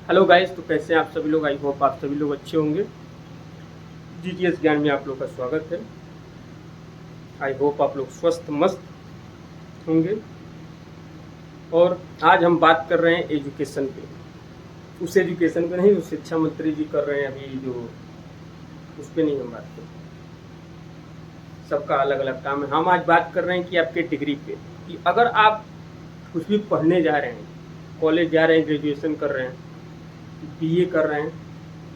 Hello guys, तो कैसे हैं आप सभी लोग। आई होप आप सभी लोग अच्छे होंगे। जीटीएस ज्ञान में आप लोग का स्वागत है। आई होप आप लोग स्वस्थ मस्त होंगे। और आज हम बात कर रहे हैं एजुकेशन पे। उस एजुकेशन पे नहीं, उस शिक्षा मंत्री जी कर रहे हैं अभी जो, उस पे नहीं हम बात कर रहे। सबका अलग अलग काम है। हम आज बात कर रहे हैं कि आपके डिग्री पे, कि अगर आप कुछ भी पढ़ने जा रहे हैं, कॉलेज जा रहे हैं, ग्रेजुएशन कर रहे हैं, बीए कर रहे हैं,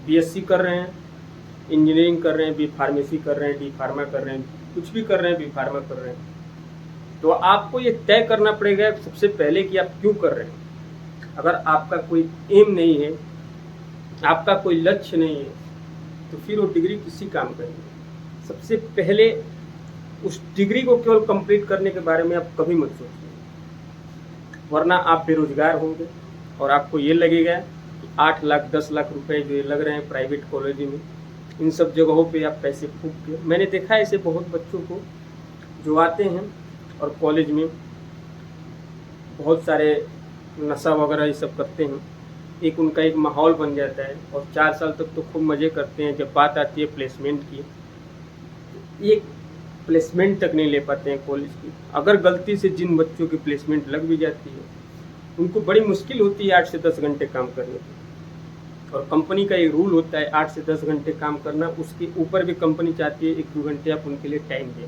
बीएससी कर रहे हैं, इंजीनियरिंग कर रहे हैं, बी फार्मेसी कर रहे हैं, डी फार्मा कर रहे हैं, कुछ भी कर रहे हैं, बी फार्मा कर रहे हैं, तो आपको ये तय करना पड़ेगा सबसे पहले कि आप क्यों कर रहे हैं। अगर आपका कोई एम नहीं है, आपका कोई लक्ष्य नहीं है, तो फिर वो डिग्री किसी काम का नहीं है। सबसे पहले उस डिग्री को केवल कंप्लीट करने के बारे में आप कभी मत सोचिए, वरना आप बेरोजगार होंगे और आपको ये लगेगा कि 8 लाख 10 लाख रुपए जो ये लग रहे हैं प्राइवेट कॉलेज में, इन सब जगहों पे आप पैसे फूंक के। मैंने देखा है ऐसे बहुत बच्चों को जो आते हैं और कॉलेज में बहुत सारे नशा वगैरह ये सब करते हैं। एक उनका एक माहौल बन जाता है और 4 साल तक तो खूब मज़े करते हैं। जब बात आती है प्लेसमेंट की, एक प्लेसमेंट तक नहीं ले पाते हैं कॉलेज की। अगर गलती से जिन बच्चों की प्लेसमेंट लग भी जाती है, उनको बड़ी मुश्किल होती है 8 से 10 घंटे काम करने की। और कंपनी का एक रूल होता है 8 से 10 घंटे काम करना, उसके ऊपर भी कंपनी चाहती है 1-2 घंटे आप उनके लिए टाइम दें,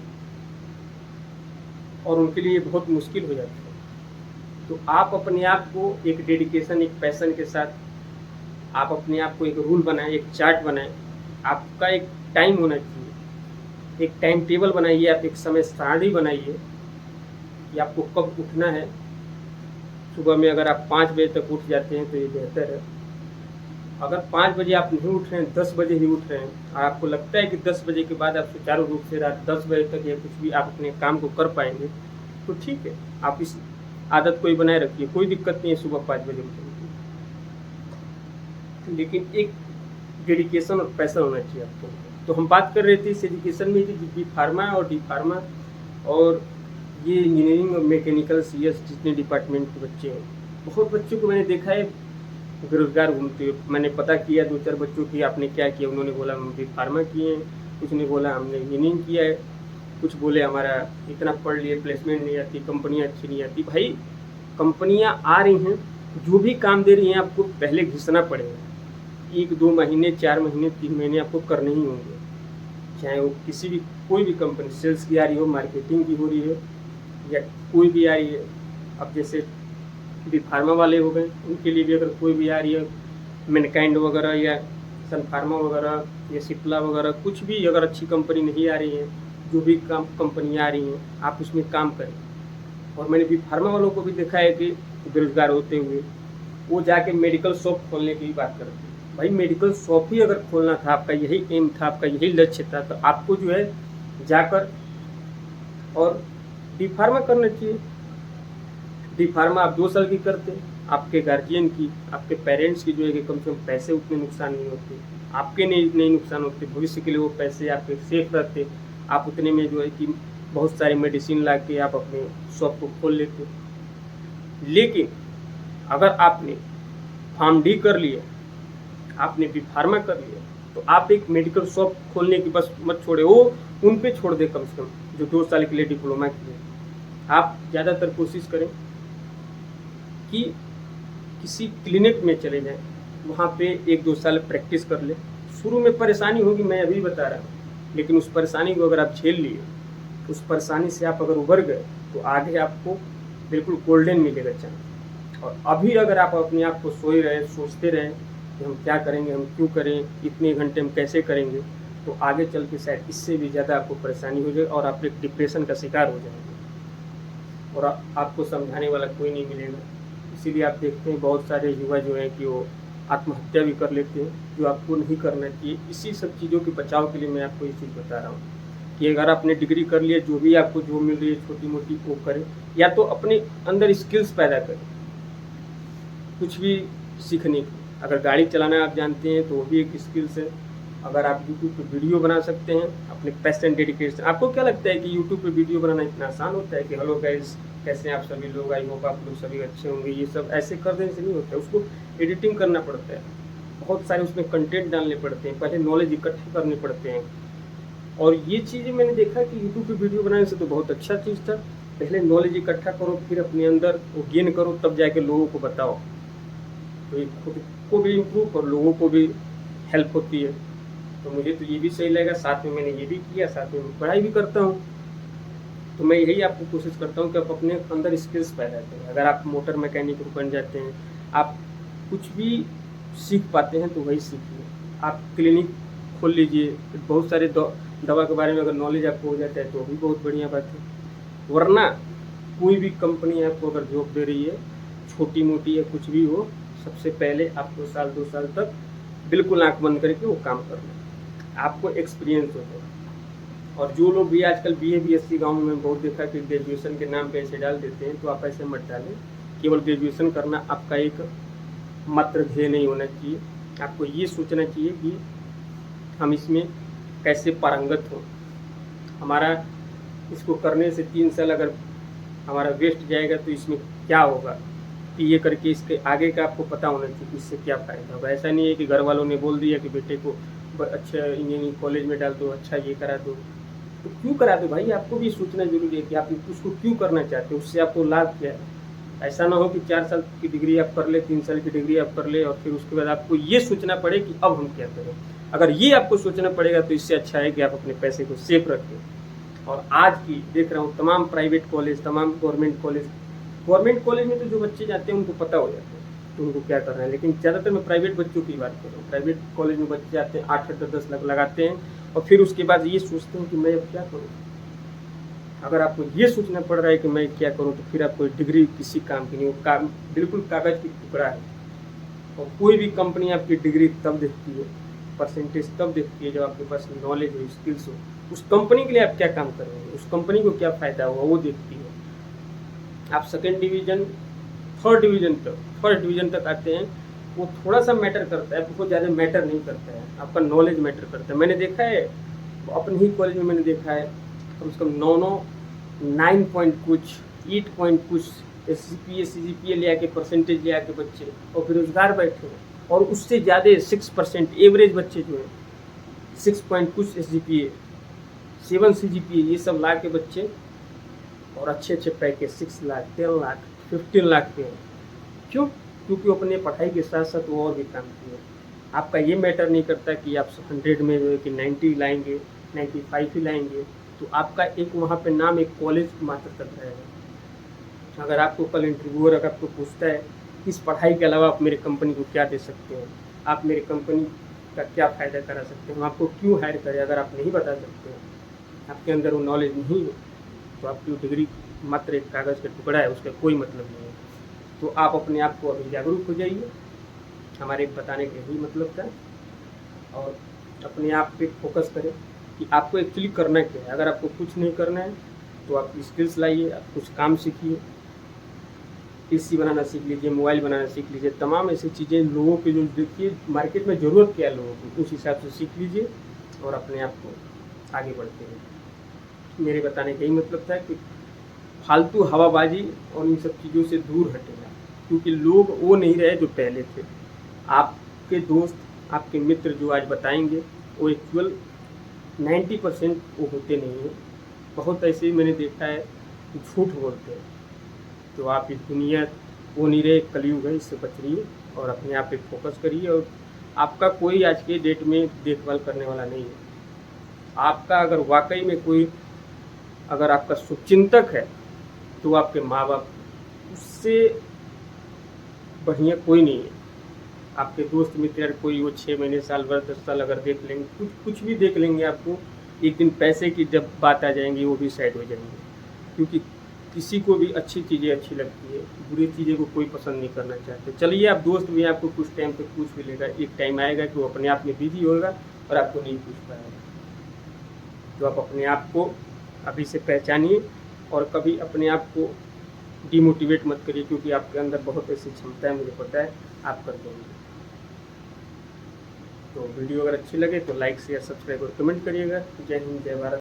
और उनके लिए बहुत मुश्किल हो जाती है। तो आप अपने आप को एक डेडिकेशन, एक पैशन के साथ आप अपने आप को एक रूल बनाएं, एक चार्ट बनाएं। आपका एक टाइम होना चाहिए, एक टाइम टेबल बनाइए, आप एक समय सारणी बनाइए कि आपको कब उठना है। सुबह में अगर आप 5 बजे तक उठ जाते हैं तो ये बेहतर है। अगर 5 बजे आप नहीं उठ रहे हैं, 10 बजे ही उठ रहे हैं, और आपको लगता है कि 10 बजे के बाद आप सुचारू रूप से रात 10 बजे तक या कुछ भी आप अपने काम को कर पाएंगे, तो ठीक है, आप इस आदत को ही बनाए रखिए। कोई दिक्कत नहीं है सुबह 5 बजे उठने की, लेकिन एक डेडिकेशन और पैसा होना चाहिए आपको। तो हम बात कर रहे थे इस एजुकेशन में कि बी फार्मा और डी फार्मा और ये इंजीनियरिंग और मैकेनिकल सीएस जितने डिपार्टमेंट के बच्चे हैं, बहुत बच्चों को मैंने देखा है बेरोजगार घूमते हुए। मैंने पता किया 2-4 बच्चों की, आपने क्या किया, उन्होंने बोला हम बी फार्मा किए हैं, कुछ ने बोला हमने इंजीनियरिंग किया है, कुछ बोले हमारा इतना पढ़ लिए प्लेसमेंट नहीं आती, कंपनियाँ अच्छी नहीं आती। भाई कंपनियाँ आ रही हैं, जो भी काम दे रही हैं आपको पहले घिसना पड़ेगा। 1-2 महीने, 4 महीने, 3 महीने आपको करने ही होंगे, चाहे वो किसी भी कोई भी कंपनी, सेल्स की आ रही हो, मार्केटिंग की हो रही है, या कोई भी आ रही है। अब जैसे बी फार्मा वाले हो गए, उनके लिए भी अगर कोई भी आ रही है, मैनकाइंड वगैरह या सन फार्मा वगैरह या सिप्ला वगैरह, कुछ भी अगर अच्छी कंपनी नहीं आ रही है, जो भी काम कंपनियाँ आ रही हैं आप उसमें काम करें। और मैंने बी फार्मा वालों को भी देखा है कि बेरोजगार होते हुए वो जाके मेडिकल शॉप खोलने की बात करते हैं। भाई मेडिकल शॉप ही अगर खोलना था, आपका यही एम था, आपका यही लक्ष्य था, तो आपको जो है जाकर और डी फार्मा करना चाहिए। डी फार्मा आप 2 साल की करते, आपके गार्जियन की, आपके पेरेंट्स की जो है कि कम से कम पैसे उतने नुकसान नहीं होते, आपके नहीं नुकसान होते, भविष्य के लिए वो पैसे आपके सेफ रहते। आप उतने में जो है कि बहुत सारी मेडिसिन ला के आप अपने शॉप को खोल लेते। लेकिन अगर आपने फार्म डी कर लिया, आपने बी फार्मा कर लिया, तो आप एक मेडिकल शॉप खोलने की बस मत छोड़े, वो उन पे छोड़ दे कम से कम, जो 2 साल के लिए डिप्लोमा किए। आप ज़्यादातर कोशिश करें कि किसी क्लिनिक में चले जाएं, वहाँ पे 1-2 साल प्रैक्टिस कर ले। शुरू में परेशानी होगी, मैं अभी बता रहा हूँ, लेकिन उस परेशानी को अगर आप झेल लिए, उस परेशानी से आप अगर उभर गए, तो आगे आपको बिल्कुल गोल्डन मिलेगा चांस। और अभी अगर आप अपने आप को सोए रहे, सोचते रहें कि हम क्या करेंगे, हम क्यों करें, इतने घंटे हम कैसे करेंगे, तो आगे चल के शायद इससे भी ज़्यादा आपको परेशानी हो जाए और आप एक डिप्रेशन का शिकार हो जाएंगे, और आपको समझाने वाला कोई नहीं मिलेगा। इसीलिए आप देखते हैं बहुत सारे युवा जो हैं कि वो आत्महत्या भी कर लेते हैं, जो आपको नहीं करना चाहिए। इसी सब चीज़ों के बचाव के लिए मैं आपको ये चीज़ बता रहा हूँ कि अगर आपने डिग्री कर लिया, जो भी आपको जो मिल रही है छोटी मोटी वो करें, या तो अपने अंदर स्किल्स पैदा करें कुछ भी सीखने की। अगर गाड़ी चलाना आप जानते हैं तो वो भी एक स्किल्स है। अगर आप यूट्यूब पे वीडियो बना सकते हैं, अपने पैशन डेडिकेशन। आपको क्या लगता है कि यूट्यूब पे वीडियो बनाना इतना आसान होता है कि हेलो गाइस कैसे हैं आप सभी लोग, आई होप आप लोग सभी अच्छे होंगे। ये सब ऐसे कर देने से नहीं होता है, उसको एडिटिंग करना पड़ता है, बहुत सारे उसमें कंटेंट डालने पड़ते हैं, पहले नॉलेज इकट्ठे करने पड़ते हैं। और ये चीज़ें मैंने देखा कि यूट्यूब पे वीडियो बनाने से तो बहुत अच्छा चीज़ था, पहले नॉलेज इकट्ठा करो, फिर अपने अंदर वो गेन करो, तब जाके लोगों को बताओ। तो ये खुद को भी इम्प्रूव और लोगों को भी हेल्प होती है। तो मुझे तो ये भी सही लगा, साथ में मैंने ये भी किया, साथ में पढ़ाई भी करता हूँ। तो मैं यही आपको कोशिश करता हूँ कि आप अपने अंदर स्किल्स पैदा करें। अगर आप मोटर मैकेनिक बन जाते हैं, आप कुछ भी सीख पाते हैं तो वही सीखिए। आप क्लिनिक खोल लीजिए, बहुत सारे दवा के बारे में अगर नॉलेज आपको हो जाता है तो भी बहुत बढ़िया बात है। वरना कोई भी कंपनी आपको अगर जॉब दे रही है, छोटी मोटी या कुछ भी हो, सबसे पहले आपको 1-2 साल तक बिल्कुल आंख बंद करके वो काम करना है, आपको एक्सपीरियंस हो जाए। और जो लोग भी आजकल BA BSc गाँव में बहुत देखा कि ग्रेजुएशन के नाम पे ऐसे डाल देते हैं, तो आप ऐसे मत डालें। केवल ग्रेजुएशन करना आपका एक मात्र ध्येय नहीं होना चाहिए। आपको ये सोचना चाहिए कि हम इसमें कैसे पारंगत हो। हमारा इसको करने से 3 साल अगर हमारा वेस्ट जाएगा तो इसमें क्या होगा, तो ये करके इसके आगे का आपको पता होना चाहिए कि इससे क्या फ़ायदा होगा। ऐसा नहीं है कि घर वालों ने बोल दिया कि बेटे को अच्छा इंजीनियरिंग कॉलेज में डाल दो, अच्छा ये करा दो, तो क्यों करा दो भाई। आपको भी सोचना जरूरी है कि आप उसको क्यों करना चाहते हो, उससे आपको लाभ क्या है। ऐसा ना हो कि 4 साल की डिग्री आप कर ले, 3 साल की डिग्री आप कर ले और फिर उसके बाद आपको ये सोचना पड़े कि अब हम क्या करें। अगर ये आपको सोचना पड़ेगा तो इससे अच्छा है कि आप अपने पैसे को सेफ रखें। और आज की देख रहा हूँ तमाम प्राइवेट कॉलेज, तमाम गवर्नमेंट कॉलेज में तो जो बच्चे जाते हैं उनको पता हो जाता है तो उनको क्या करना है। लेकिन ज़्यादातर मैं प्राइवेट बच्चों की बात कर रहा हूँ। प्राइवेट कॉलेज में बच्चे आते हैं, 8-10 लाख लगाते हैं और फिर उसके बाद ये सोचते हैं कि मैं अब क्या करूँ। अगर आपको ये सोचना पड़ रहा है कि मैं क्या करूँ, तो फिर आपको डिग्री किसी काम की नहीं, वो बिल्कुल कागज़ की टुकड़ा है। और कोई भी कंपनी आपकी डिग्री तब देखती है, परसेंटेज तब देखती है जब आपके पास नॉलेज हो, स्किल्स हो। उस कंपनी के लिए आप क्या काम कर रहे हैं, उस कंपनी को क्या फ़ायदा होगा, वो देखती है। आप सेकेंड डिवीज़न, फर्स्ट डिवीज़न तक आते हैं, वो थोड़ा सा मैटर करता है, बहुत ज़्यादा मैटर नहीं करता है, आपका नॉलेज मैटर करता है। मैंने देखा है अपने ही कॉलेज में, मैंने देखा है कम से कम 9 पॉइंट कुछ, 8 पॉइंट कुछ SGPA CGPA ले आके, परसेंटेज ले आके बच्चे और बेरोजगार बैठे हैं। और उससे ज़्यादा 6% एवरेज बच्चे जो हैं, 6 पॉइंट कुछ SGPA, 7 CGPA, ये सब ला के बच्चे और अच्छे अच्छे पैकेज 6 लाख, 10 लाख, 15 लाख के हैं। क्यों? क्योंकि अपने पढ़ाई के साथ साथ वो और भी काम किए। आपका ये मैटर नहीं करता कि आप 100 में जो है कि 90 लाएंगे, 95 ही लाएंगे, तो आपका एक वहाँ पे नाम एक कॉलेज मात्र तक रहेगा। अगर आपको कल इंटरव्यूअर अगर आपको पूछता है कि इस पढ़ाई के अलावा आप मेरे कंपनी को क्या दे सकते हैं, आप मेरे कंपनी का क्या फ़ायदा करा सकते हैं, हम आपको क्यों हायर करें, अगर आप नहीं बता सकते हैं, आपके अंदर वो नॉलेज नहीं है, तो आपकी डिग्री मात्र एक कागज़ का टुकड़ा है, उसका कोई मतलब नहीं है। तो आप अपने आप को अभी जागरूक हो जाइए, हमारे बताने का यही मतलब था। और अपने आप पे फोकस करें कि आपको एक्चुअली करना क्या है। अगर आपको कुछ नहीं करना है तो आप स्किल्स लाइए, आप कुछ काम सीखिए, PC बनाना सीख लीजिए, मोबाइल बनाना सीख लीजिए, तमाम ऐसी चीज़ें लोगों की जो देखिए मार्केट में ज़रूरत क्या है लोगों की, उस हिसाब से सीख लीजिए और अपने आप को आगे बढ़ते रहिए। मेरे बताने का यही मतलब था कि फालतू हवाबाजी और इन सब चीज़ों से दूर हटेगा, क्योंकि लोग वो नहीं रहे जो पहले थे। आपके दोस्त, आपके मित्र जो आज बताएंगे वो एक्चुअल 90% वो होते नहीं हैं। बहुत ऐसे मैंने देखा है झूठ बोलते हैं। तो आप इस दुनिया वो नहीं रहे, कलयुग है, इससे बच रहिए और अपने आप पे फोकस करिए। और आपका कोई आज के डेट में देखभाल करने वाला नहीं है। आपका अगर वाकई में कोई अगर आपका शुभचिंतक है तो आपके माँ बाप, उससे बढ़िया कोई नहीं है। आपके दोस्त मित्र कोई वो 6 महीने, साल भर, 10 साल अगर देख लेंगे, कुछ भी देख लेंगे, आपको एक दिन पैसे की जब बात आ जाएंगी वो भी साइड हो जाएंगे। क्योंकि किसी को भी अच्छी चीज़ें अच्छी लगती है, बुरी चीज़ें को कोई पसंद नहीं करना चाहते। चलिए, आप दोस्त भी आपको कुछ टाइम तक पूछ भी लेगा, एक टाइम आएगा कि वो अपने आप में बिजी होगा और आपको नहीं पूछ पाएगा। तो आप अपने आप को अभी से पहचानिए और कभी अपने आप को डिमोटिवेट मत करिए, क्योंकि आपके अंदर बहुत ऐसी क्षमता है, मुझे पता है आप कर देंगे। तो वीडियो अगर अच्छी लगे तो लाइक शेयर सब्सक्राइब और कमेंट करिएगा। जय हिंद, जय भारत।